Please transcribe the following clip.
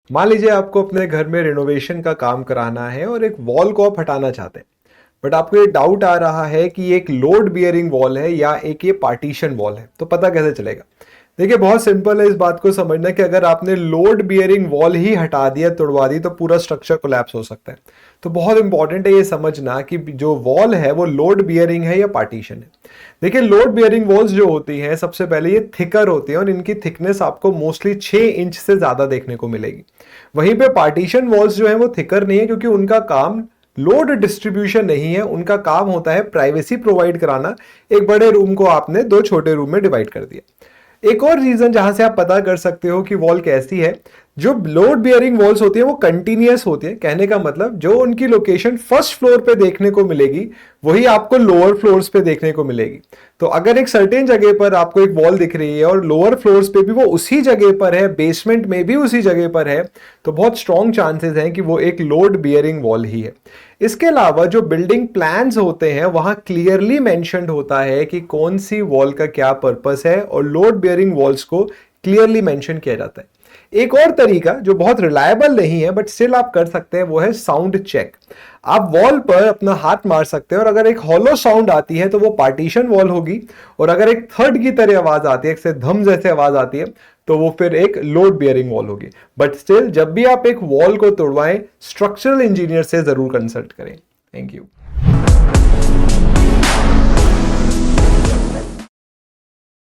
मान लीजिए आपको अपने घर में रिनोवेशन का काम कराना है और एक वॉल को आप हटाना चाहते हैं, बट आपको ये डाउट आ रहा है कि ये एक लोड बियरिंग वॉल है या एक ये पार्टीशन वॉल है, तो पता कैसे चलेगा? देखिए बहुत सिंपल है इस बात को समझना कि अगर आपने लोड बियरिंग वॉल ही हटा दिया, तोड़वा दी, तो पूरा स्ट्रक्चर कोलैप्स हो सकता है। तो बहुत इंपॉर्टेंट है ये समझना कि जो वॉल है वो लोड बियरिंग है या पार्टीशन है। देखिए लोड बियरिंग वॉल्स जो होती हैं सबसे पहले ये थिकर होती हैं और इनकी थिकनेस आपको मोस्टली 6 इंच से ज्यादा देखने को मिलेगी। वहीं पे पार्टीशन वॉल्स जो है वो थिकर नहीं है, क्योंकि उनका काम लोड डिस्ट्रीब्यूशन नहीं है, उनका काम होता है प्राइवेसी प्रोवाइड कराना। एक बड़े रूम को आपने दो छोटे रूम में डिवाइड कर दिया। एक और रीजन जहां से आप पता कर सकते हो कि वॉल कैसी है, जो लोड बियरिंग वॉल्स होती है वो कंटिन्यूअस होती है। कहने का मतलब जो उनकी लोकेशन फर्स्ट फ्लोर पे देखने को मिलेगी वही आपको लोअर फ्लोर्स पे देखने को मिलेगी। तो अगर एक सर्टेन जगह पर आपको एक वॉल दिख रही है और लोअर फ्लोर्स पे भी वो उसी जगह पर है, बेसमेंट में भी उसी जगह पर है, तो बहुत स्ट्रॉन्ग चांसेस हैं कि वो एक लोड बियरिंग वॉल ही है। इसके अलावा जो बिल्डिंग प्लान्स होते हैं वहां क्लियरली मेंशन्ड होता है कि कौन सी वॉल का क्या पर्पस है और लोड बियरिंग वॉल्स को क्लियरली मेंशन किया जाता है। एक और तरीका जो बहुत रिलायबल नहीं है बट स्टिल आप कर सकते हैं वो है साउंड चेक। आप वॉल पर अपना हाथ मार सकते हैं और अगर एक हॉलो साउंड आती है तो वो पार्टीशन वॉल होगी, और अगर एक थर्ड की तरह आवाज आती है, एक से धम जैसे आवाज आती है, तो वो फिर एक लोड बियरिंग वॉल होगी। बट स्टिल जब भी आप एक वॉल को तोड़वाएं, स्ट्रक्चरल इंजीनियर से जरूर कंसल्ट करें। Thank you.